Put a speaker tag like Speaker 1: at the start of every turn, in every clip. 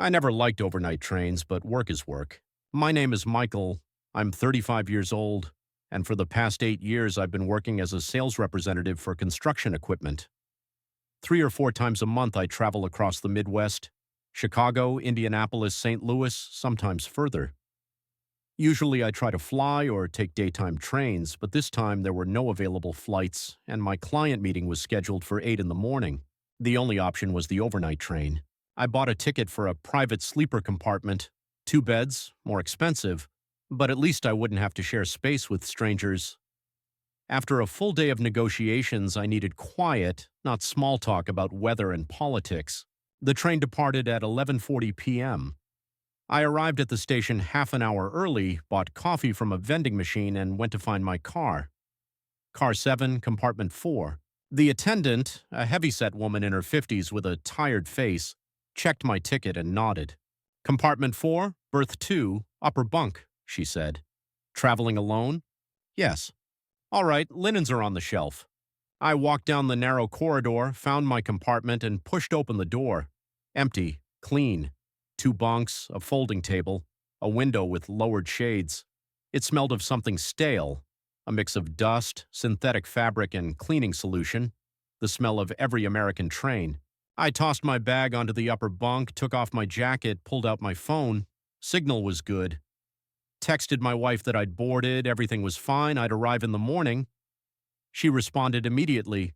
Speaker 1: I never liked overnight trains, but work is work. My name is Michael. I'm 35 years old, and for the past 8 years, I've been working as a sales representative for construction equipment. 3 or 4 times a month, I travel across the Midwest, Chicago, Indianapolis, St. Louis, sometimes further. Usually, I try to fly or take daytime trains, but this time there were no available flights, and my client meeting was scheduled for 8 in the morning. The only option was the overnight train. I bought a ticket for a private sleeper compartment, 2 beds, more expensive, but at least I wouldn't have to share space with strangers. After a full day of negotiations, I needed quiet, not small talk about weather and politics. The train departed at 11:40 p.m. I arrived at the station half an hour early, bought coffee from a vending machine, and went to find my car. Car 7, Compartment 4. The attendant, a heavyset woman in her 50s with a tired face, checked my ticket and nodded. Compartment 4, berth 2, upper bunk, she said. Traveling alone? Yes. All right, linens are on the shelf. I walked down the narrow corridor, found my compartment, and pushed open the door. Empty, clean. 2 bunks, a folding table, a window with lowered shades. It smelled of something stale, a mix of dust, synthetic fabric, and cleaning solution, the smell of every American train. I tossed my bag onto the upper bunk, took off my jacket, pulled out my phone. Signal was good. Texted my wife that I'd boarded, everything was fine, I'd arrive in the morning. She responded immediately,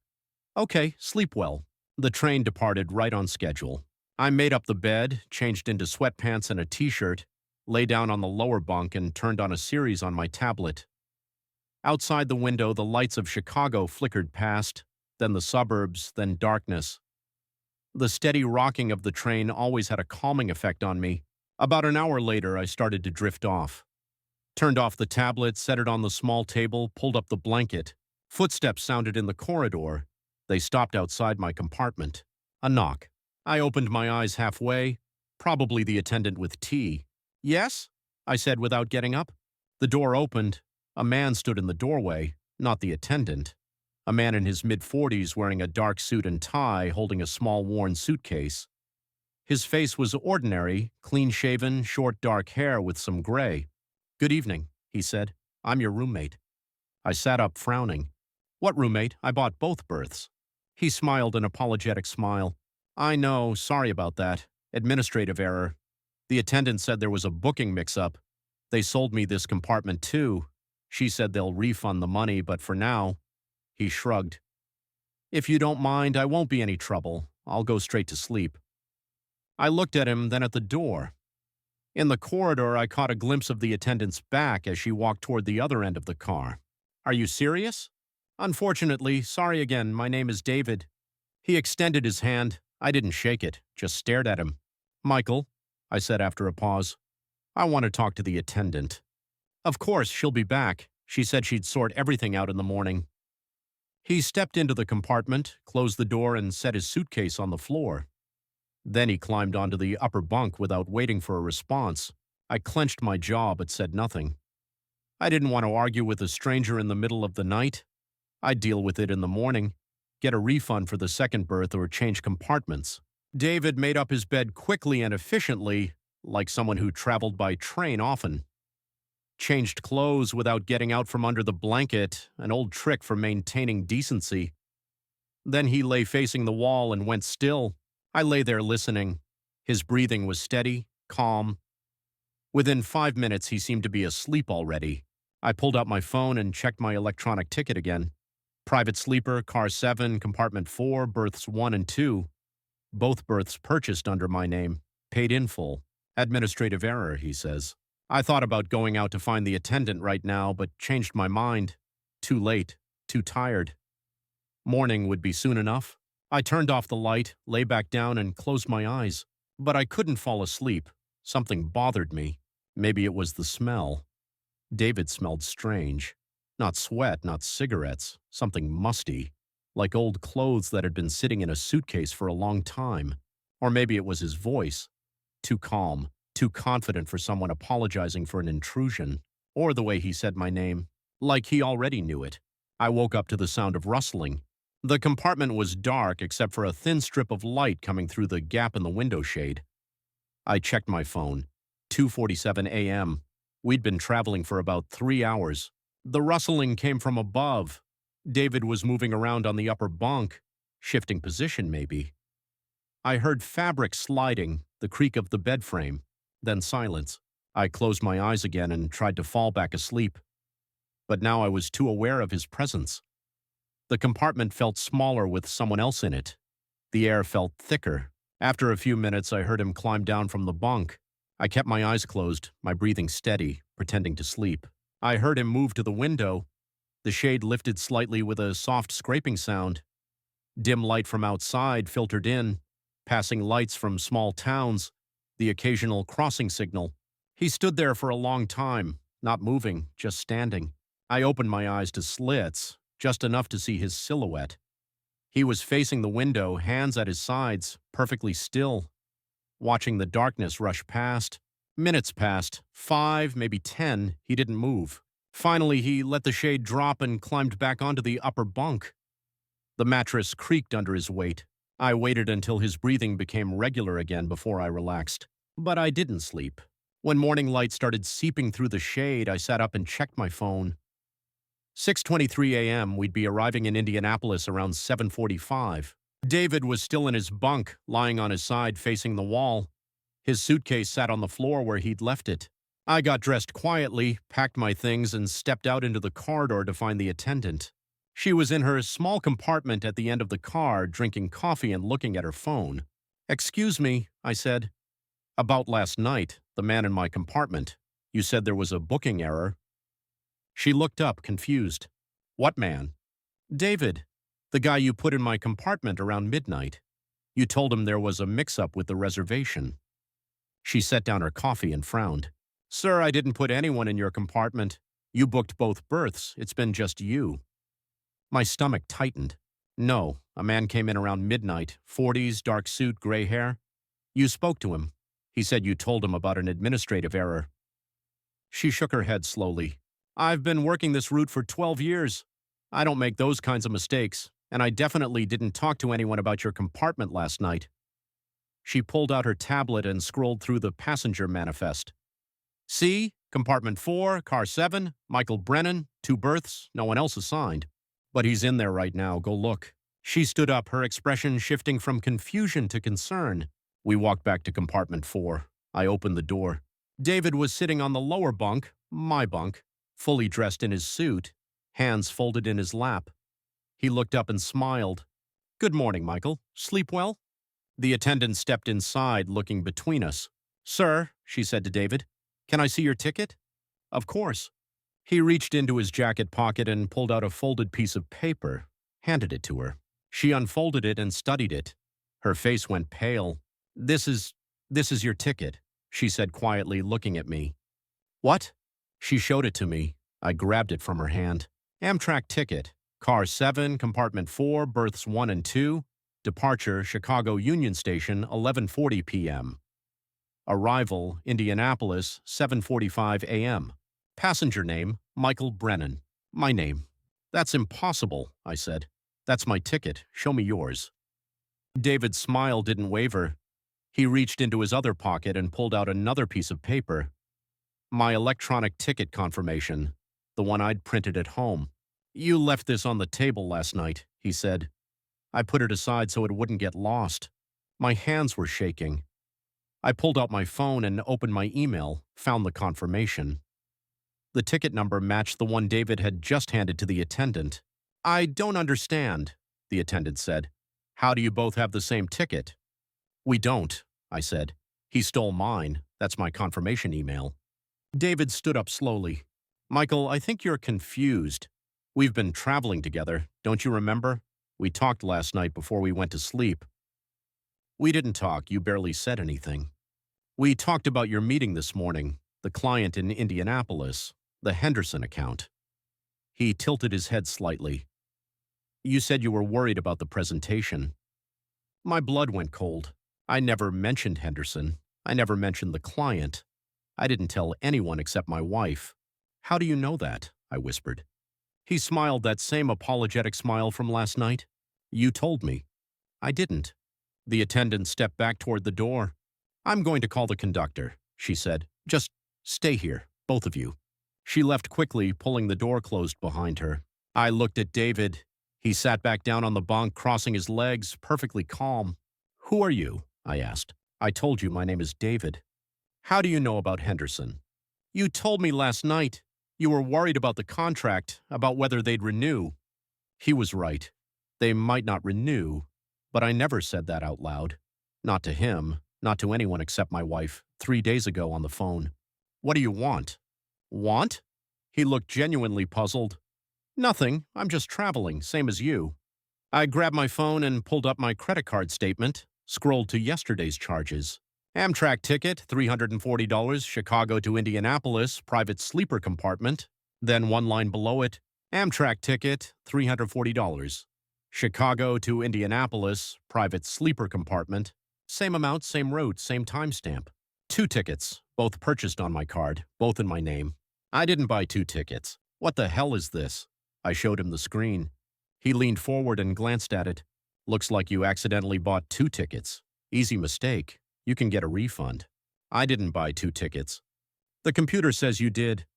Speaker 1: "Okay, sleep well." The train departed right on schedule. I made up the bed, changed into sweatpants and a t-shirt, lay down on the lower bunk and turned on a series on my tablet. Outside the window, the lights of Chicago flickered past, then the suburbs, then darkness. The steady rocking of the train always had a calming effect on me. About an hour later, I started to drift off. Turned off the tablet, set it on the small table, pulled up the blanket. Footsteps sounded in the corridor. They stopped outside my compartment. A knock. I opened my eyes halfway. Probably the attendant with tea. "Yes?" I said without getting up. The door opened. A man stood in the doorway, not the attendant. A man in his mid-40s wearing a dark suit and tie, holding a small worn suitcase. His face was ordinary, clean-shaven, short dark hair with some gray. "Good evening," he said. "I'm your roommate." I sat up, frowning. "What roommate? I bought both berths." He smiled an apologetic smile. "I know, sorry about that. Administrative error. The attendant said there was a booking mix-up. They sold me this compartment too. She said they'll refund the money, but for now..." He shrugged. "If you don't mind, I won't be any trouble. I'll go straight to sleep." I looked at him, then at the door. In the corridor, I caught a glimpse of the attendant's back as she walked toward the other end of the car. "Are you serious?" "Unfortunately, sorry again, my name is David." He extended his hand. I didn't shake it, just stared at him. "Michael," I said after a pause, "I want to talk to the attendant." "Of course, she'll be back. She said she'd sort everything out in the morning." He stepped into the compartment, closed the door, and set his suitcase on the floor. Then he climbed onto the upper bunk without waiting for a response. I clenched my jaw but said nothing. I didn't want to argue with a stranger in the middle of the night. I'd deal with it in the morning, get a refund for the second berth or change compartments. David made up his bed quickly and efficiently, like someone who traveled by train often. Changed clothes without getting out from under the blanket, an old trick for maintaining decency. Then he lay facing the wall and went still. I lay there listening. His breathing was steady, calm. Within 5 minutes, he seemed to be asleep already. I pulled out my phone and checked my electronic ticket again. Private sleeper, car 7, compartment 4, berths 1 and 2. Both berths purchased under my name, paid in full. Administrative error, he says. I thought about going out to find the attendant right now, but changed my mind. Too late, too tired. Morning would be soon enough. I turned off the light, lay back down, and closed my eyes. But I couldn't fall asleep. Something bothered me. Maybe it was the smell. David smelled strange. Not sweat, not cigarettes. Something musty. Like old clothes that had been sitting in a suitcase for a long time. Or maybe it was his voice. Too calm, too confident for someone apologizing for an intrusion. Or the way he said my name. Like he already knew it. I woke up to the sound of rustling. The compartment was dark except for a thin strip of light coming through the gap in the window shade. I checked my phone. 2:47 a.m. We'd been traveling for about 3 hours. The rustling came from above. David was moving around on the upper bunk, shifting position maybe. I heard fabric sliding, the creak of the bed frame, then silence. I closed my eyes again and tried to fall back asleep. But now I was too aware of his presence. The compartment felt smaller with someone else in it. The air felt thicker. After a few minutes, I heard him climb down from the bunk. I kept my eyes closed, my breathing steady, pretending to sleep. I heard him move to the window. The shade lifted slightly with a soft scraping sound. Dim light from outside filtered in, passing lights from small towns, the occasional crossing signal. He stood there for a long time, not moving, just standing. I opened my eyes to slits, just enough to see his silhouette. He was facing the window, hands at his sides, perfectly still, watching the darkness rush past. Minutes passed, 5, maybe 10, he didn't move. Finally, he let the shade drop and climbed back onto the upper bunk. The mattress creaked under his weight. I waited until his breathing became regular again before I relaxed. But I didn't sleep. When morning light started seeping through the shade, I sat up and checked my phone. 6:23 a.m., we'd be arriving in Indianapolis around 7:45. David was still in his bunk, lying on his side facing the wall. His suitcase sat on the floor where he'd left it. I got dressed quietly, packed my things, and stepped out into the corridor to find the attendant. She was in her small compartment at the end of the car, drinking coffee and looking at her phone. "Excuse me," I said. "About last night, the man in my compartment. You said there was a booking error." She looked up, confused. "What man?" "David, the guy you put in my compartment around midnight. You told him there was a mix-up with the reservation." She set down her coffee and frowned. "Sir, I didn't put anyone in your compartment. You booked both berths. It's been just you." My stomach tightened. "No, a man came in around midnight, 40s, dark suit, gray hair. You spoke to him. He said you told him about an administrative error." She shook her head slowly. "I've been working this route for 12 years. I don't make those kinds of mistakes, and I definitely didn't talk to anyone about your compartment last night." She pulled out her tablet and scrolled through the passenger manifest. "See, compartment 4, car 7, Michael Brennan, 2 berths, no one else assigned. But he's in there right now, go look." She stood up, her expression shifting from confusion to concern. We walked back to compartment 4. I opened the door. David was sitting on the lower bunk, my bunk, fully dressed in his suit, hands folded in his lap. He looked up and smiled. "Good morning, Michael. Sleep well?" The attendant stepped inside, looking between us. "Sir," she said to David, "can I see your ticket?" "Of course." He reached into his jacket pocket and pulled out a folded piece of paper, handed it to her. She unfolded it and studied it. Her face went pale. This is your ticket," she said quietly, looking at me. "What?" She showed it to me. I grabbed it from her hand. "Amtrak ticket. Car 7, compartment 4, berths 1 and 2. Departure, Chicago Union Station, 11:40 p.m. Arrival, Indianapolis, 7:45 a.m. Passenger name, Michael Brennan. My name." "That's impossible," I said. "That's my ticket. Show me yours." David's smile didn't waver. He reached into his other pocket and pulled out another piece of paper. "My electronic ticket confirmation, the one I'd printed at home. You left this on the table last night," he said. I put it aside so it wouldn't get lost. My hands were shaking. I pulled out my phone and opened my email, found the confirmation. The ticket number matched the one David had just handed to the attendant. "I don't understand," the attendant said. "How do you both have the same ticket?" "We don't," I said. "He stole mine. That's my confirmation email." David stood up slowly. "Michael, I think you're confused. We've been traveling together, don't you remember? We talked last night before we went to sleep." "We didn't talk. You barely said anything." "We talked about your meeting this morning, the client in Indianapolis, the Henderson account." He tilted his head slightly. "You said you were worried about the presentation." My blood went cold. I never mentioned Henderson. I never mentioned the client. I didn't tell anyone except my wife. "How do you know that?" I whispered. He smiled that same apologetic smile from last night. "You told me." "I didn't." The attendant stepped back toward the door. I'm going to call the conductor, she said. Just stay here, both of you. She left quickly, pulling the door closed behind her. I looked at David. He sat back down on the bunk, crossing his legs, perfectly calm. Who are you? I asked. I told you my name is David. How do you know about Henderson? You told me last night. You were worried about the contract, about whether they'd renew. He was right. They might not renew, but I never said that out loud. Not to him, not to anyone except my wife, 3 days ago on the phone. What do you want? Want? He looked genuinely puzzled. Nothing, I'm just traveling, same as you. I grabbed my phone and pulled up my credit card statement, scrolled to yesterday's charges. Amtrak ticket, $340, Chicago to Indianapolis, private sleeper compartment. Then one line below it, Amtrak ticket, $340. Chicago to Indianapolis, private sleeper compartment. Same amount, same route, same timestamp. 2 tickets, both purchased on my card, both in my name. I didn't buy 2 tickets. What the hell is this? I showed him the screen. He leaned forward and glanced at it. Looks like you accidentally bought 2 tickets. Easy mistake. You can get a refund. I didn't buy 2 tickets. The computer says you did.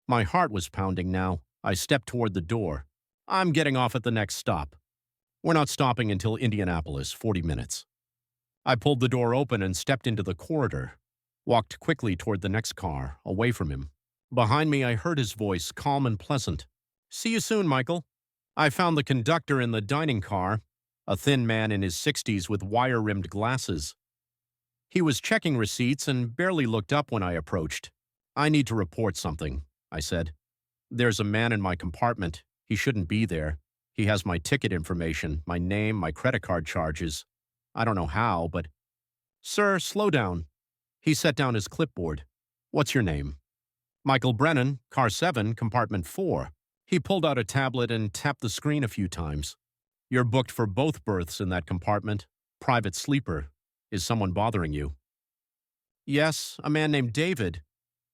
Speaker 1: My heart was pounding now. I stepped toward the door. I'm getting off at the next stop. We're not stopping until Indianapolis, 40 minutes. I pulled the door open and stepped into the corridor. Walked quickly toward the next car, away from him. Behind me, I heard his voice, calm and pleasant. See you soon, Michael. I found the conductor in the dining car, a thin man in his 60s with wire-rimmed glasses. He was checking receipts and barely looked up when I approached. I need to report something, I said. There's a man in my compartment. He shouldn't be there. He has my ticket information, my name, my credit card charges. I don't know how, but... Sir, slow down. He set down his clipboard. What's your name? Michael Brennan, car 7, compartment 4. He pulled out a tablet and tapped the screen a few times. You're booked for both berths in that compartment. Private sleeper. Is someone bothering you? Yes, a man named David.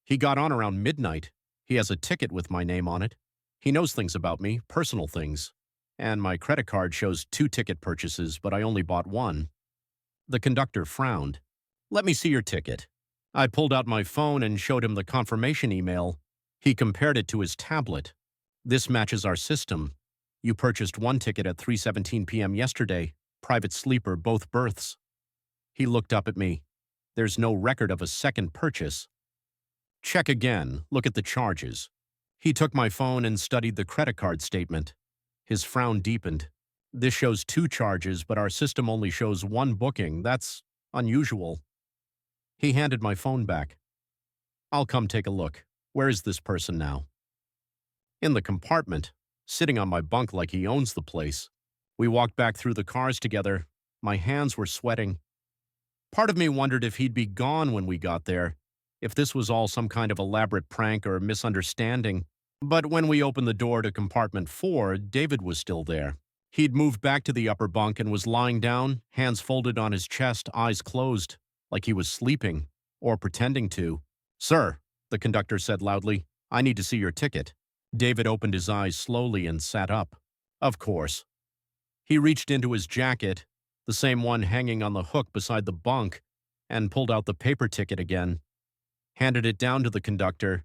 Speaker 1: He got on around midnight. He has a ticket with my name on it. He knows things about me, personal things. And my credit card shows 2 ticket purchases, but I only bought 1. The conductor frowned. Let me see your ticket. I pulled out my phone and showed him the confirmation email. He compared it to his tablet. This matches our system. You purchased 1 ticket at 3:17 p.m. yesterday, private sleeper, both berths. He looked up at me. There's no record of a second purchase. Check again. Look at the charges. He took my phone and studied the credit card statement. His frown deepened. This shows 2 charges, but our system only shows 1 booking. That's unusual. He handed my phone back. I'll come take a look. Where is this person now? In the compartment, sitting on my bunk like he owns the place. We walked back through the cars together. My hands were sweating. Part of me wondered if he'd be gone when we got there, if this was all some kind of elaborate prank or misunderstanding. But when we opened the door to compartment 4, David was still there. He'd moved back to the upper bunk and was lying down, hands folded on his chest, eyes closed, like he was sleeping, or pretending to. Sir, the conductor said loudly, I need to see your ticket. David opened his eyes slowly and sat up. Of course. He reached into his jacket, the same one hanging on the hook beside the bunk, and pulled out the paper ticket again. Handed it down to the conductor.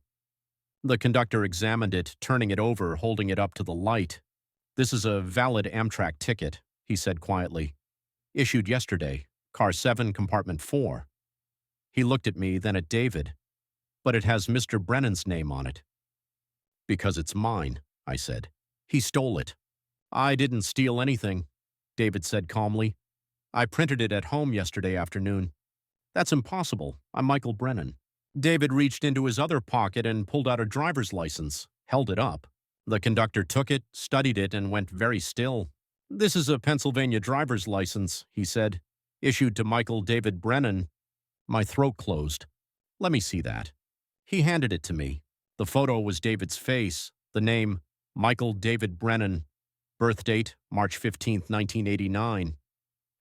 Speaker 1: The conductor examined it, turning it over, holding it up to the light. This is a valid Amtrak ticket, he said quietly. Issued yesterday, car 7, compartment 4. He looked at me, then at David. But it has Mr. Brennan's name on it. Because it's mine, I said. He stole it. I didn't steal anything, David said calmly. I printed it at home yesterday afternoon. That's impossible. I'm Michael Brennan. David reached into his other pocket and pulled out a driver's license, held it up. The conductor took it, studied it, and went very still. This is a Pennsylvania driver's license, he said. Issued to Michael David Brennan. My throat closed. Let me see that. He handed it to me. The photo was David's face, the name, Michael David Brennan. Birth date, March 15, 1989.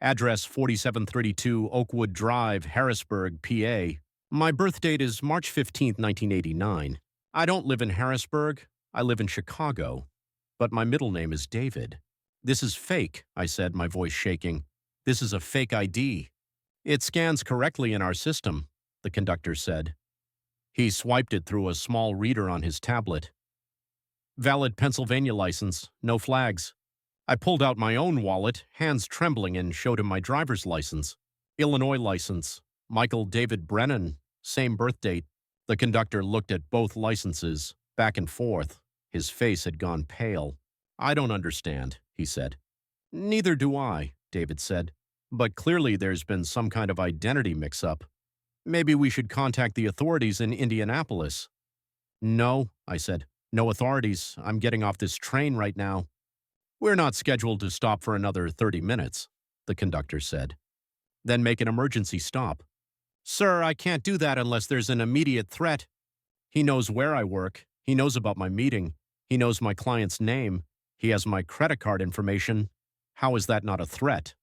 Speaker 1: Address 4732 Oakwood Drive, Harrisburg, PA. My birth date is March 15, 1989. I don't live in Harrisburg. I live in Chicago. But my middle name is David. This is fake, I said, my voice shaking. This is a fake ID. It scans correctly in our system, the conductor said. He swiped it through a small reader on his tablet. Valid Pennsylvania license, no flags. I pulled out my own wallet, hands trembling, and showed him my driver's license. Illinois license, Michael David Brennan, same birth date. The conductor looked at both licenses, back and forth. His face had gone pale. I don't understand, he said. Neither do I, David said. But clearly there's been some kind of identity mix-up. Maybe we should contact the authorities in Indianapolis. No, I said. No authorities. I'm getting off this train right now. We're not scheduled to stop for another 30 minutes, the conductor said. Then make an emergency stop. Sir, I can't do that unless there's an immediate threat. He knows where I work. He knows about my meeting. He knows my client's name. He has my credit card information. How is that not a threat?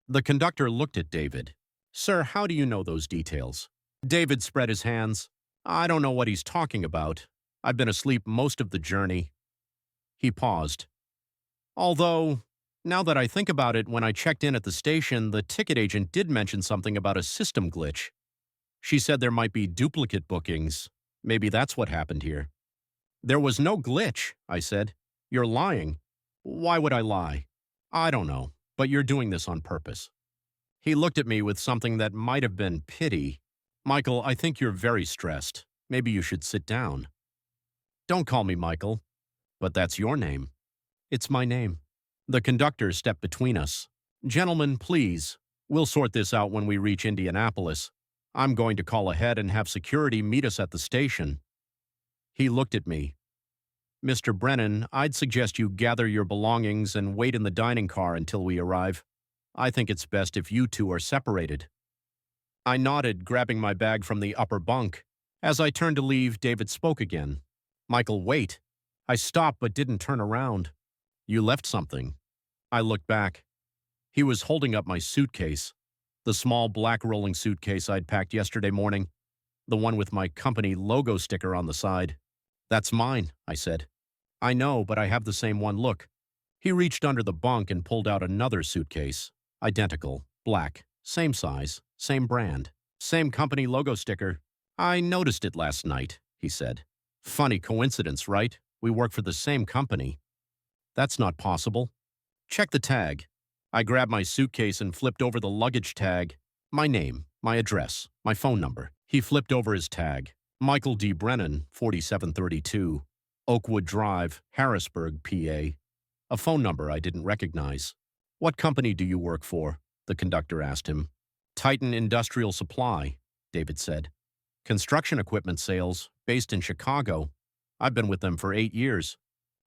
Speaker 1: The conductor looked at David. Sir, how do you know those details? David spread his hands. I don't know what he's talking about. I've been asleep most of the journey. He paused. Although, now that I think about it, when I checked in at the station, the ticket agent did mention something about a system glitch. She said there might be duplicate bookings. Maybe that's what happened here. There was no glitch, I said. You're lying. Why would I lie? I don't know, but you're doing this on purpose. He looked at me with something that might have been pity. Michael, I think you're very stressed. Maybe you should sit down. Don't call me Michael. But that's your name. It's my name. The conductor stepped between us. Gentlemen, please. We'll sort this out when we reach Indianapolis. I'm going to call ahead and have security meet us at the station. He looked at me. Mr. Brennan, I'd suggest you gather your belongings and wait in the dining car until we arrive. I think it's best if you two are separated. I nodded, grabbing my bag from the upper bunk. As I turned to leave, David spoke again. Michael, wait. I stopped but didn't turn around. You left something. I looked back. He was holding up my suitcase, the small black rolling suitcase I'd packed yesterday morning, the one with my company logo sticker on the side. That's mine, I said. I know, but I have the same one. Look. He reached under the bunk and pulled out another suitcase. Identical, black, same size, same brand, same company logo sticker. I noticed it last night, he said. Funny coincidence, right? We work for the same company. That's not possible. Check the tag. I grabbed my suitcase and flipped over the luggage tag. My name, my address, my phone number. He flipped over his tag. Michael D. Brennan, 4732, Oakwood Drive, Harrisburg, PA. A phone number I didn't recognize. What company do you work for? The conductor asked him. Titan Industrial Supply, David said. Construction equipment sales, based in Chicago. I've been with them for 8 years.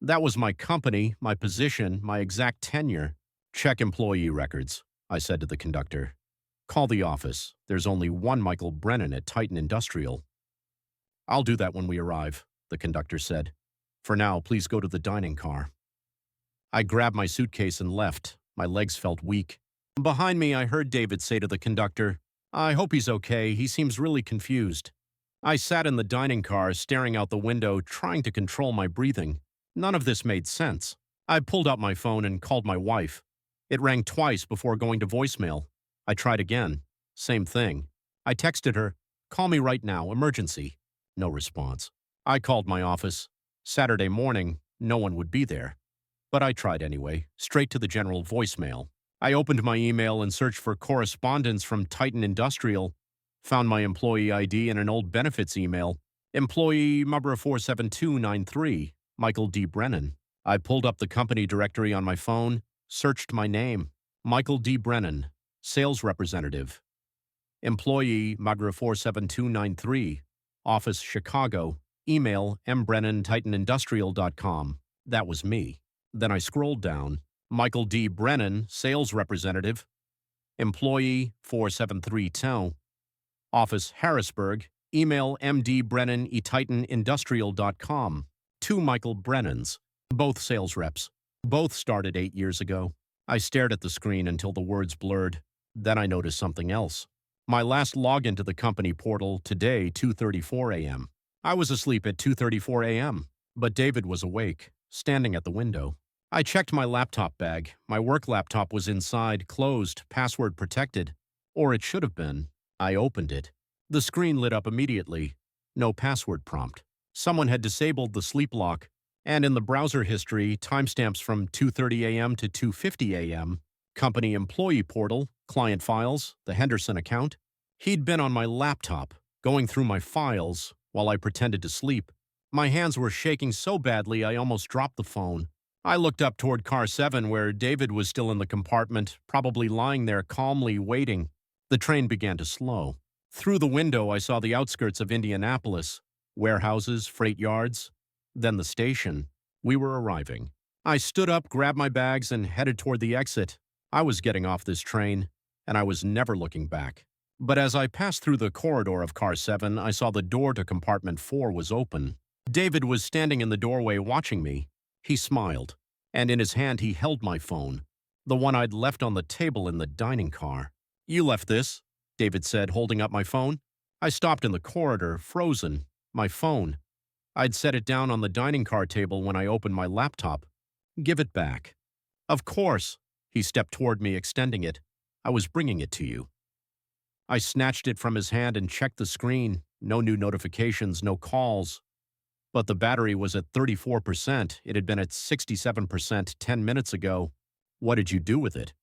Speaker 1: That was my company, my position, my exact tenure. Check employee records, I said to the conductor. Call the office. There's only one Michael Brennan at Titan Industrial. I'll do that when we arrive, the conductor said. For now, please go to the dining car. I grabbed my suitcase and left. My legs felt weak. Behind me, I heard David say to the conductor, I hope he's okay. He seems really confused. I sat in the dining car, staring out the window, trying to control my breathing. None of this made sense. I pulled out my phone and called my wife. It rang twice before going to voicemail. I tried again. Same thing. I texted her, call me right now, emergency. No response. I called my office. Saturday morning, no one would be there. But I tried anyway, straight to the general voicemail. I opened my email and searched for correspondence from Titan Industrial. Found my employee ID in an old benefits email. Employee number 47293, Michael D. Brennan. I pulled up the company directory on my phone, searched my name. Michael D. Brennan, sales representative. Employee number 47293, office Chicago. Email mbrennan@titanindustrial.com. That was me. Then I scrolled down. Michael D. Brennan, sales representative. Employee 4732. Office Harrisburg. Email mdbrennan@titanindustrial.com. 2 Michael Brennans. Both sales reps. Both started 8 years ago. I stared at the screen until the words blurred. Then I noticed something else. My last login to the company portal today, 2:34 a.m. I was asleep at 2:34 a.m., but David was awake, standing at the window. I checked my laptop bag. My work laptop was inside, closed, password protected. Or it should have been. I opened it. The screen lit up immediately. No password prompt. Someone had disabled the sleep lock, and in the browser history, timestamps from 2:30 a.m. to 2:50 a.m., company employee portal, client files, the Henderson account. He'd been on my laptop, going through my files, while I pretended to sleep. My hands were shaking so badly I almost dropped the phone. I looked up toward car 7 where David was still in the compartment, probably lying there calmly waiting. The train began to slow. Through the window I saw the outskirts of Indianapolis, warehouses, freight yards, then the station. We were arriving. I stood up, grabbed my bags, and headed toward the exit. I was getting off this train, and I was never looking back. But as I passed through the corridor of car 7, I saw the door to compartment 4 was open. David was standing in the doorway watching me. He smiled, and in his hand he held my phone, the one I'd left on the table in the dining car. "You left this," David said, holding up my phone. I stopped in the corridor, frozen. My phone. I'd set it down on the dining car table when I opened my laptop. "Give it back." "Of course." He stepped toward me, extending it. "I was bringing it to you." I snatched it from his hand and checked the screen. No new notifications, no calls. But the battery was at 34%. It had been at 67% 10 minutes ago. "What did you do with it?"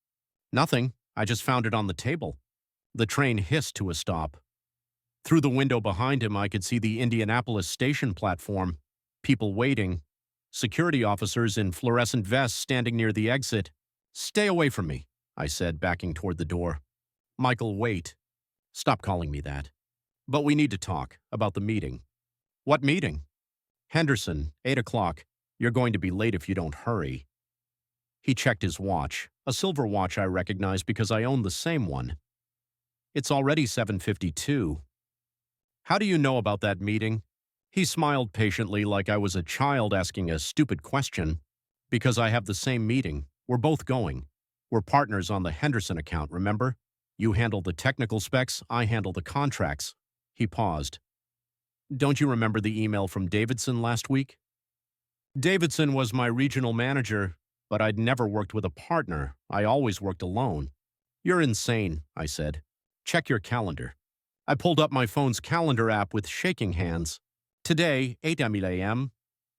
Speaker 1: "Nothing. I just found it on the table." The train hissed to a stop. Through the window behind him, I could see the Indianapolis station platform, people waiting, security officers in fluorescent vests standing near the exit. "Stay away from me," I said, backing toward the door. "Michael, wait." "Stop calling me that." "But we need to talk about the meeting." "What meeting?" "Henderson, 8 o'clock. You're going to be late if you don't hurry." He checked his watch, a silver watch I recognized because I owned the same one. "It's already 7:52. "How do you know about that meeting?" He smiled patiently like I was a child asking a stupid question. "Because I have the same meeting. We're both going. We're partners on the Henderson account, remember? You handle the technical specs, I handle the contracts." He paused. "Don't you remember the email from Davidson last week?" Davidson was my regional manager, but I'd never worked with a partner. I always worked alone. "You're insane," I said. "Check your calendar." I pulled up my phone's calendar app with shaking hands. Today, 8 a.m.,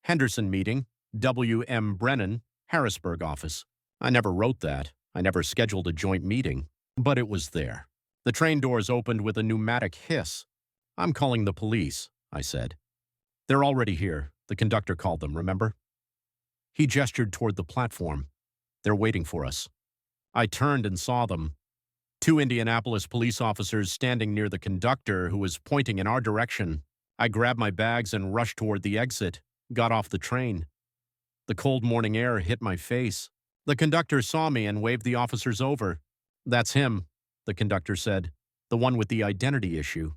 Speaker 1: Henderson meeting, W.M. Brennan, Harrisburg office. I never wrote that. I never scheduled a joint meeting. But it was there. The train doors opened with a pneumatic hiss. "I'm calling the police," I said. "They're already here. The conductor called them, remember?" He gestured toward the platform. "They're waiting for us." I turned and saw them. 2 Indianapolis police officers standing near the conductor who was pointing in our direction. I grabbed my bags and rushed toward the exit, got off the train. The cold morning air hit my face. The conductor saw me and waved the officers over. "That's him," the conductor said, "the one with the identity issue."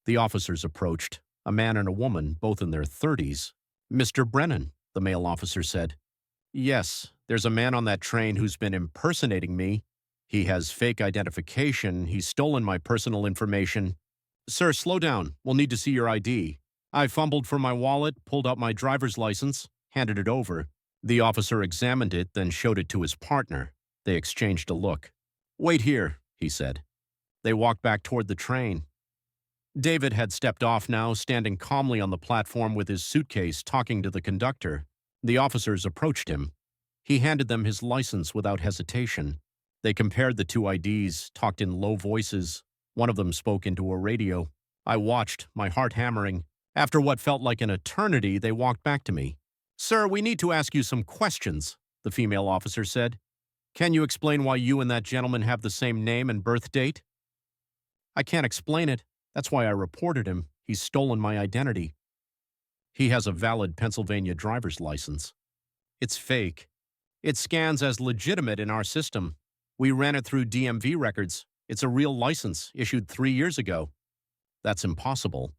Speaker 1: The officers approached, a man and a woman, both in their 30s. "Mr. Brennan," the male officer said. "Yes, there's a man on that train who's been impersonating me. He has fake identification. He's stolen my personal information." "Sir, slow down. We'll need to see your ID." I fumbled for my wallet, pulled out my driver's license, handed it over. The officer examined it, then showed it to his partner. They exchanged a look. "Wait here," he said. They walked back toward the train. David had stepped off now, standing calmly on the platform with his suitcase, talking to the conductor. The officers approached him. He handed them his license without hesitation. They compared the 2 IDs, talked in low voices. One of them spoke into a radio. I watched, my heart hammering. After what felt like an eternity, they walked back to me. "Sir, we need to ask you some questions," the female officer said. "Can you explain why you and that gentleman have the same name and birth date?" "I can't explain it. That's why I reported him. He's stolen my identity." "He has a valid Pennsylvania driver's license." "It's fake. It scans as legitimate in our system. We ran it through DMV records. It's a real license, issued 3 years ago." "That's impossible."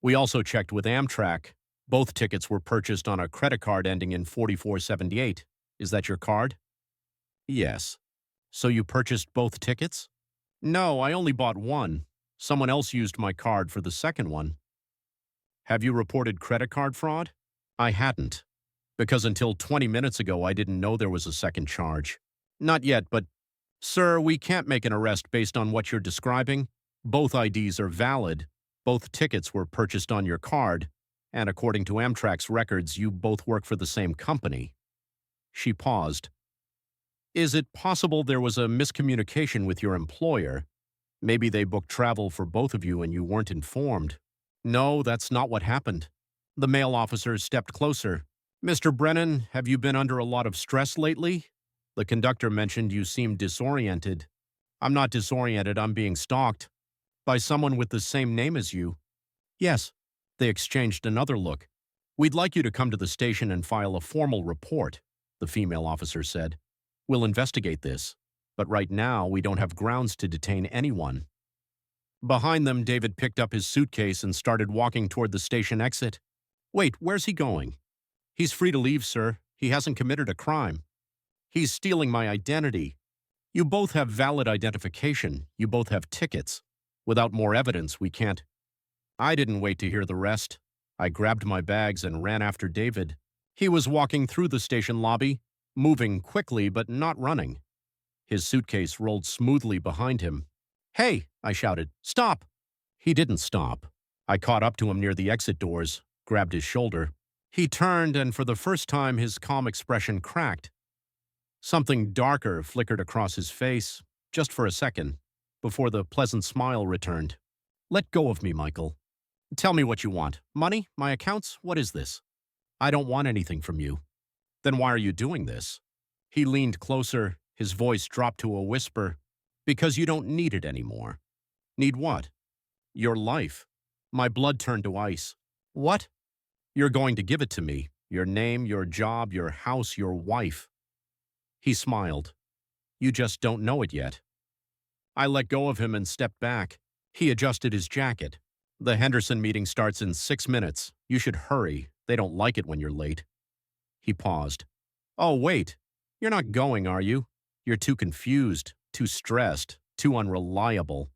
Speaker 1: "We also checked with Amtrak. Both tickets were purchased on a credit card ending in 4478. Is that your card?" "Yes." "So you purchased both tickets?" "No, I only bought one. Someone else used my card for the second one." "Have you reported credit card fraud?" "I hadn't. Because until 20 minutes ago I didn't know there was a second charge." "Not yet, but Sir, we can't make an arrest based on what you're describing. Both IDs are valid. Both tickets were purchased on your card. And according to Amtrak's records, you both work for the same company. She paused. Is it possible there was a miscommunication with your employer? Maybe they booked travel for both of you and you weren't informed. No, that's not what happened. The male officer stepped closer. Mr. Brennan, have you been under a lot of stress lately? The conductor mentioned you seemed disoriented. I'm not disoriented, I'm being stalked. By someone with the same name as you. Yes. They exchanged another look. We'd like you to come to the station and file a formal report, the female officer said. We'll investigate this, but right now we don't have grounds to detain anyone. Behind them, David picked up his suitcase and started walking toward the station exit. Wait, where's he going? He's free to leave, sir. He hasn't committed a crime. He's stealing my identity. You both have valid identification. You both have tickets. Without more evidence, we can't. I didn't wait to hear the rest. I grabbed my bags and ran after David. He was walking through the station lobby, moving quickly but not running. His suitcase rolled smoothly behind him. Hey, I shouted, stop! He didn't stop. I caught up to him near the exit doors, grabbed his shoulder. He turned, and for the first time his calm expression cracked. Something darker flickered across his face, just for a second, before the pleasant smile returned. Let go of me, Michael. Tell me what you want. Money? My accounts? What is this? I don't want anything from you. Then why are you doing this? He leaned closer, his voice dropped to a whisper. Because you don't need it anymore. Need what? Your life. My blood turned to ice. What? You're going to give it to me. Your name, your job, your house, your wife. He smiled. You just don't know it yet. I let go of him and stepped back. He adjusted his jacket. The Henderson meeting starts in 6 minutes. You should hurry. They don't like it when you're late. He paused. Oh, wait. You're not going, are you? You're too confused, too stressed, too unreliable.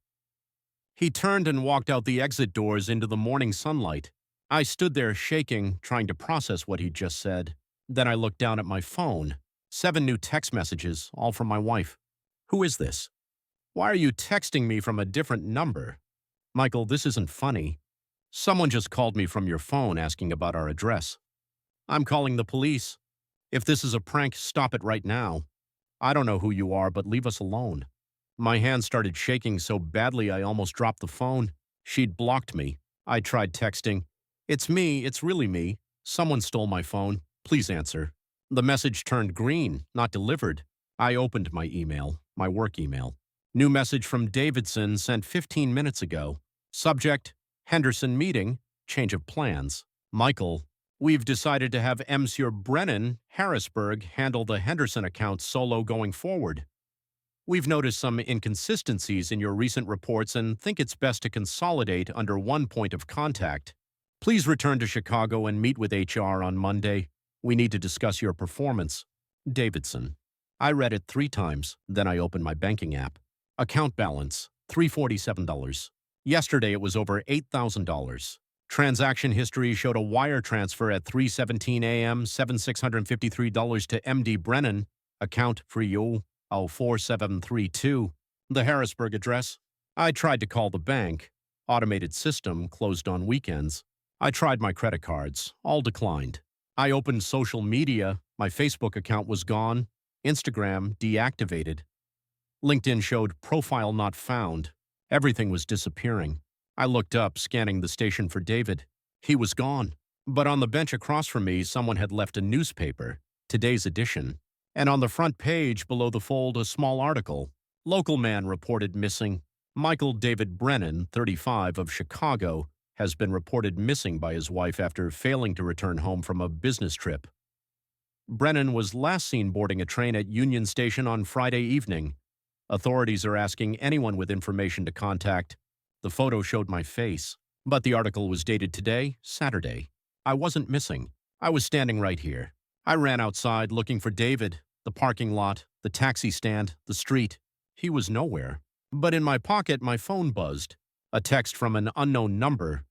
Speaker 1: He turned and walked out the exit doors into the morning sunlight. I stood there shaking, trying to process what he'd just said. Then I looked down at my phone. 7 new text messages, all from my wife. Who is this? Why are you texting me from a different number? Michael, this isn't funny. Someone just called me from your phone asking about our address. I'm calling the police. If this is a prank, stop it right now. I don't know who you are, but leave us alone. My hand started shaking so badly I almost dropped the phone. She'd blocked me. I tried texting. It's me, it's really me. Someone stole my phone. Please answer. The message turned green, not delivered. I opened my email, my work email. New message from Davidson sent 15 minutes ago. Subject, Henderson meeting, change of plans. Michael, we've decided to have Monsieur Brennan, Harrisburg, handle the Henderson account solo going forward. We've noticed some inconsistencies in your recent reports and think it's best to consolidate under one point of contact. Please return to Chicago and meet with HR on Monday. We need to discuss your performance. Davidson. I read it 3 times, then I opened my banking app. Account balance, $347. Yesterday it was over $8,000. Transaction history showed a wire transfer at 3:17 a.m., $7,653 to MD Brennan. Account for you, 04732. The Harrisburg address. I tried to call the bank. Automated system closed on weekends. I tried my credit cards. All declined. I opened social media. My Facebook account was gone. Instagram deactivated. LinkedIn showed profile not found. Everything was disappearing. I looked up, scanning the station for David. He was gone. But on the bench across from me, someone had left a newspaper, today's edition. And on the front page, below the fold, a small article. Local man reported missing. Michael David Brennan, 35, of Chicago, has been reported missing by his wife after failing to return home from a business trip. Brennan was last seen boarding a train at Union Station on Friday evening. Authorities are asking anyone with information to contact. The photo showed my face, but the article was dated today, Saturday. I wasn't missing. I was standing right here. I ran outside looking for David, the parking lot, the taxi stand, the street. He was nowhere. But in my pocket, my phone buzzed. A text from an unknown number.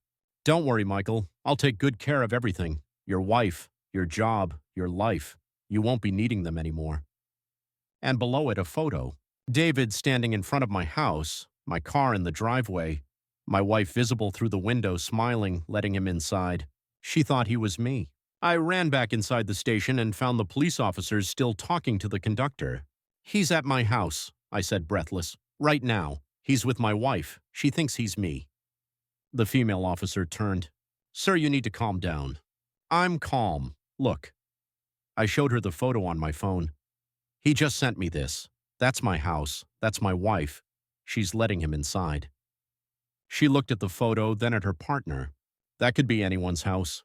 Speaker 1: Don't worry, Michael. I'll take good care of everything. Your wife, your job, your life. You won't be needing them anymore. And below it, a photo. David standing in front of my house, my car in the driveway, my wife visible through the window smiling, letting him inside. She thought he was me. I ran back inside the station and found the police officers still talking to the conductor. "He's at my house," I said breathless. "Right now. He's with my wife. She thinks he's me." The female officer turned. "Sir, you need to calm down." "I'm calm. Look." I showed her the photo on my phone. "He just sent me this. That's my house. That's my wife. She's letting him inside." She looked at the photo, then at her partner. "That could be anyone's house."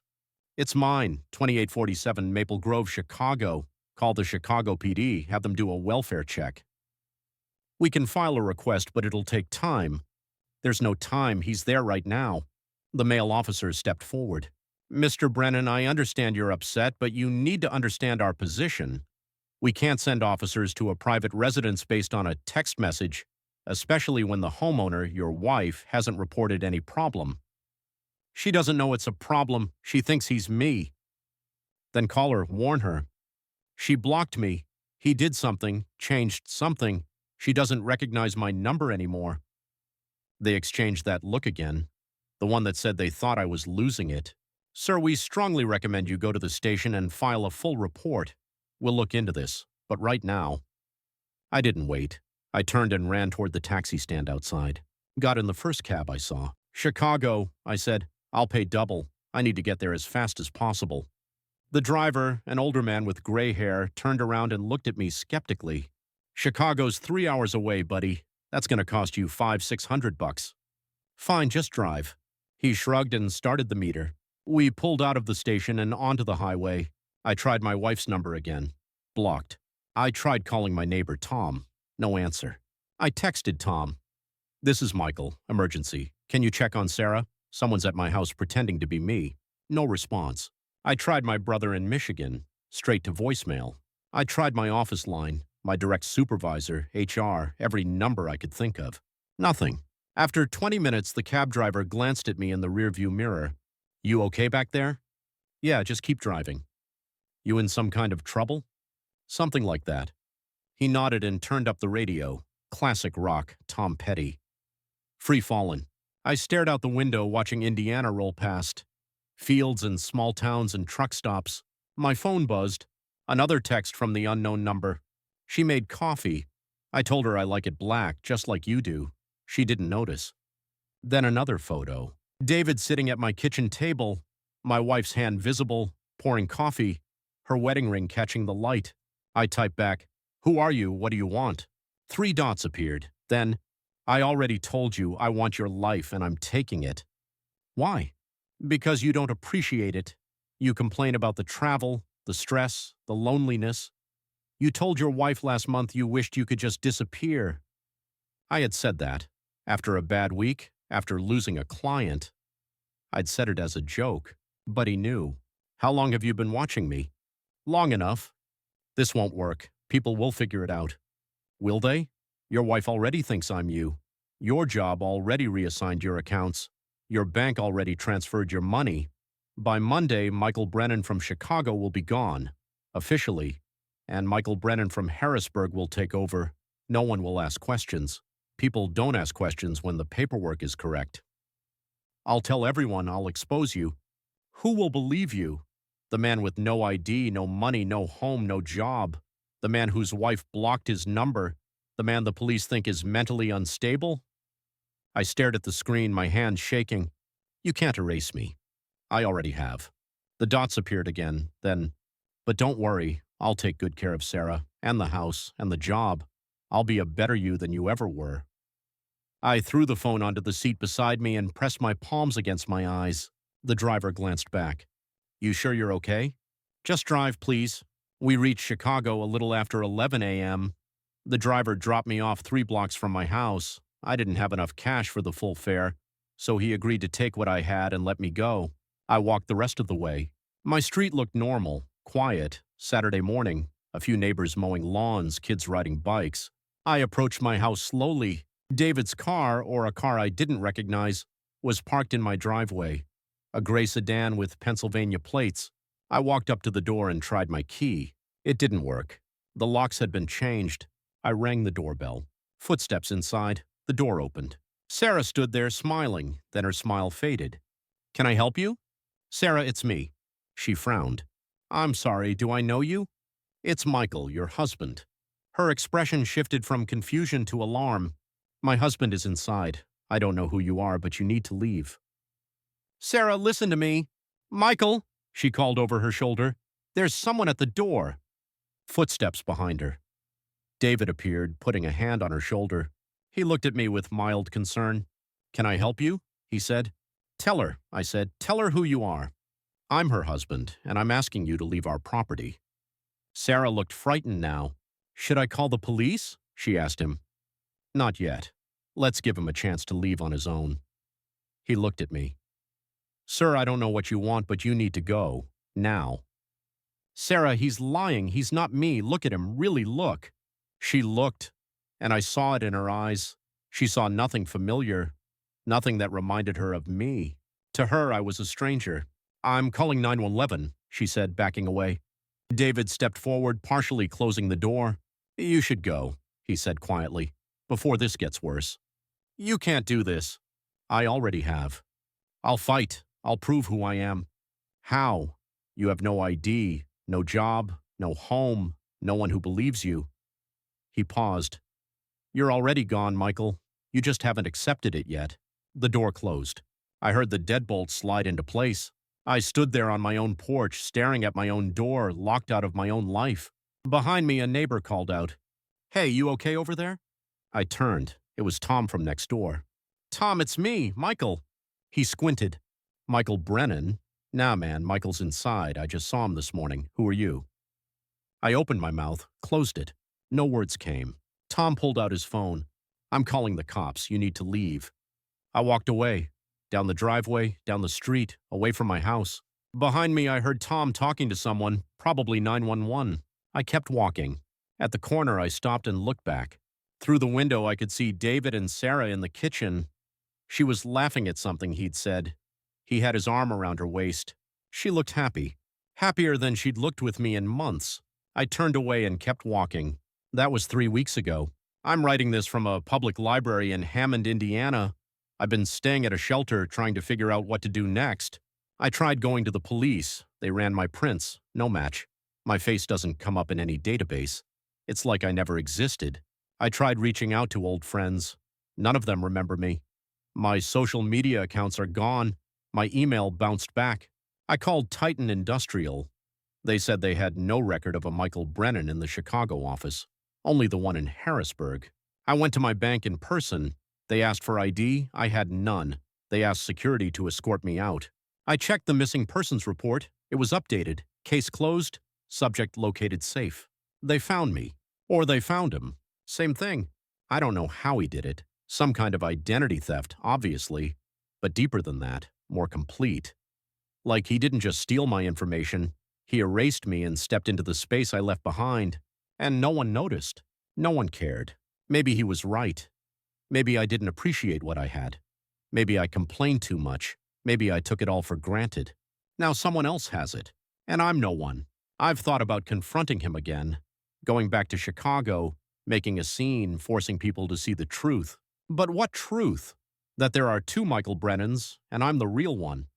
Speaker 1: "It's mine, 2847 Maple Grove, Chicago. Call the Chicago PD, have them do a welfare check." "We can file a request, but it'll take time." "There's no time. He's there right now." The male officer stepped forward. "Mr. Brennan, I understand you're upset, but you need to understand our position. We can't send officers to a private residence based on a text message, especially when the homeowner, your wife, hasn't reported any problem." "She doesn't know it's a problem. She thinks he's me." "Then call her, warn her." "She blocked me. He did something, changed something. She doesn't recognize my number anymore." They exchanged that look again, the one that said they thought I was losing it. "Sir, we strongly recommend you go to the station and file a full report. We'll look into this, but right now." I didn't wait. I turned and ran toward the taxi stand outside. Got in the first cab I saw. "Chicago," I said. "I'll pay double. I need to get there as fast as possible." The driver, an older man with gray hair, turned around and looked at me skeptically. "Chicago's 3 hours away, buddy. That's going to cost you $500-600. "Fine, just drive." He shrugged and started the meter. We pulled out of the station and onto the highway. I tried my wife's number again. Blocked. I tried calling my neighbor Tom. No answer. I texted Tom. "This is Michael. Emergency. Can you check on Sarah? Someone's at my house pretending to be me." No response. I tried my brother in Michigan. Straight to voicemail. I tried my office line, my direct supervisor, HR, every number I could think of. Nothing. After 20 minutes, the cab driver glanced at me in the rearview mirror. "You okay back there?" "Yeah, just keep driving." "You in some kind of trouble?" "Something like that." He nodded and turned up the radio. Classic rock, Tom Petty. "Free Fallin'." I stared out the window watching Indiana roll past. Fields and small towns and truck stops. My phone buzzed. Another text from the unknown number. She made coffee. I told her I like it black, just like you do. She didn't notice. Then another photo. David sitting at my kitchen table, my wife's hand visible, pouring coffee, her wedding ring catching the light. I typed back, "Who are you? What do you want?" 3 dots appeared. Then, "I already told you I want your life and I'm taking it." "Why?" "Because you don't appreciate it. You complain about the travel, the stress, the loneliness. You told your wife last month you wished you could just disappear." I had said that. After a bad week, after losing a client. I'd said it as a joke, but he knew. "How long have you been watching me?" "Long enough." "This won't work. People will figure it out." "Will they? Your wife already thinks I'm you. Your job already reassigned your accounts. Your bank already transferred your money. By Monday, Michael Brennan from Chicago will be gone, officially, and Michael Brennan from Harrisburg will take over. No one will ask questions. People don't ask questions when the paperwork is correct. I'll tell everyone, I'll expose you. Who will believe you? The man with no ID, no money, no home, no job. The man whose wife blocked his number. The man the police think is mentally unstable? I stared at the screen, my hands shaking. "You can't erase me." "I already have." The dots appeared again, then, "But don't worry, I'll take good care of Sarah, and the house, and the job. I'll be a better you than you ever were." I threw the phone onto the seat beside me and pressed my palms against my eyes. The driver glanced back. "You sure you're okay?" "Just drive, please." We reached Chicago a little after 11 a.m. The driver dropped me off 3 blocks from my house. I didn't have enough cash for the full fare, so he agreed to take what I had and let me go. I walked the rest of the way. My street looked normal, quiet, Saturday morning, a few neighbors mowing lawns, kids riding bikes. I approached my house slowly. David's car, or a car I didn't recognize, was parked in my driveway. A gray sedan with Pennsylvania plates. I walked up to the door and tried my key. It didn't work. The locks had been changed. I rang the doorbell. Footsteps inside. The door opened. Sarah stood there smiling, then her smile faded. "Can I help you?" "Sarah, it's me." She frowned. "I'm sorry, do I know you?" "It's Michael, your husband." Her expression shifted from confusion to alarm. "My husband is inside. I don't know who you are, but you need to leave." "Sarah, listen to me." "Michael," she called over her shoulder. "There's someone at the door." Footsteps behind her. David appeared, putting a hand on her shoulder. He looked at me with mild concern. "Can I help you?" he said. "Tell her," I said. "Tell her who you are." "I'm her husband, and I'm asking you to leave our property." Sarah looked frightened now. "Should I call the police?" she asked him. "Not yet. Let's give him a chance to leave on his own." He looked at me. "Sir, I don't know what you want, but you need to go. Now." "Sarah, he's lying. He's not me. Look at him. Really look." She looked, and I saw it in her eyes. She saw nothing familiar, nothing that reminded her of me. To her, I was a stranger. "I'm calling 911, she said, backing away. David stepped forward, partially closing the door. "You should go," he said quietly, "before this gets worse." "You can't do this." "I already have. I'll fight. I'll prove who I am." "How? You have no ID, no job, no home, no one who believes you." He paused. "You're already gone, Michael. You just haven't accepted it yet." The door closed. I heard the deadbolt slide into place. I stood there on my own porch, staring at my own door, locked out of my own life. Behind me, a neighbor called out, "Hey, you okay over there?" I turned. It was Tom from next door. "Tom, it's me, Michael." He squinted. "Michael Brennan?" "Nah, man, Michael's inside. I just saw him this morning. Who are you?" I opened my mouth, closed it. No words came. Tom pulled out his phone. "I'm calling the cops. You need to leave." I walked away. Down the driveway, down the street, away from my house. Behind me, I heard Tom talking to someone, probably 911. I kept walking. At the corner, I stopped and looked back. Through the window, I could see David and Sarah in the kitchen. She was laughing at something he'd said. He had his arm around her waist. She looked happy. Happier than she'd looked with me in months. I turned away and kept walking. That was 3 weeks ago. I'm writing this from a public library in Hammond, Indiana. I've been staying at a shelter trying to figure out what to do next. I tried going to the police. They ran my prints. No match. My face doesn't come up in any database. It's like I never existed. I tried reaching out to old friends. None of them remember me. My social media accounts are gone. My email bounced back. I called Titan Industrial. They said they had no record of a Michael Brennan in the Chicago office, only the one in Harrisburg. I went to my bank in person. They asked for ID. I had none. They asked security to escort me out. I checked the missing persons report. It was updated. Case closed. Subject located safe. They found me. Or they found him. Same thing. I don't know how he did it. Some kind of identity theft, obviously. But deeper than that, more complete. Like he didn't just steal my information. He erased me and stepped into the space I left behind. And no one noticed. No one cared. Maybe he was right. Maybe I didn't appreciate what I had. Maybe I complained too much. Maybe I took it all for granted. Now someone else has it. And I'm no one. I've thought about confronting him again. Going back to Chicago, making a scene, forcing people to see the truth. But what truth? That there are two Michael Brennans, and I'm the real one.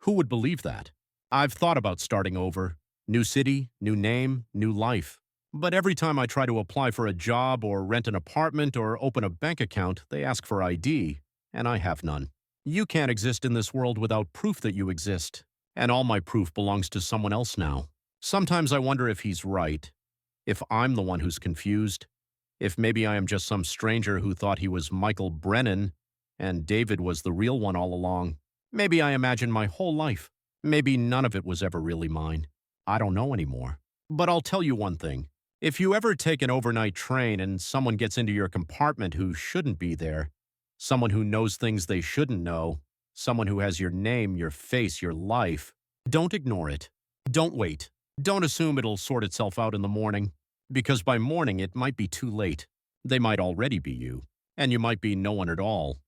Speaker 1: Who would believe that? I've thought about starting over. New city, new name, new life. But every time I try to apply for a job or rent an apartment or open a bank account, they ask for ID, and I have none. You can't exist in this world without proof that you exist, and all my proof belongs to someone else now. Sometimes I wonder if he's right, if I'm the one who's confused, if maybe I am just some stranger who thought he was Michael Brennan and David was the real one all along. Maybe I imagined my whole life. Maybe none of it was ever really mine. I don't know anymore. But I'll tell you one thing. If you ever take an overnight train and someone gets into your compartment who shouldn't be there, someone who knows things they shouldn't know, someone who has your name, your face, your life, don't ignore it. Don't wait. Don't assume it'll sort itself out in the morning, because by morning it might be too late. They might already be you, and you might be no one at all.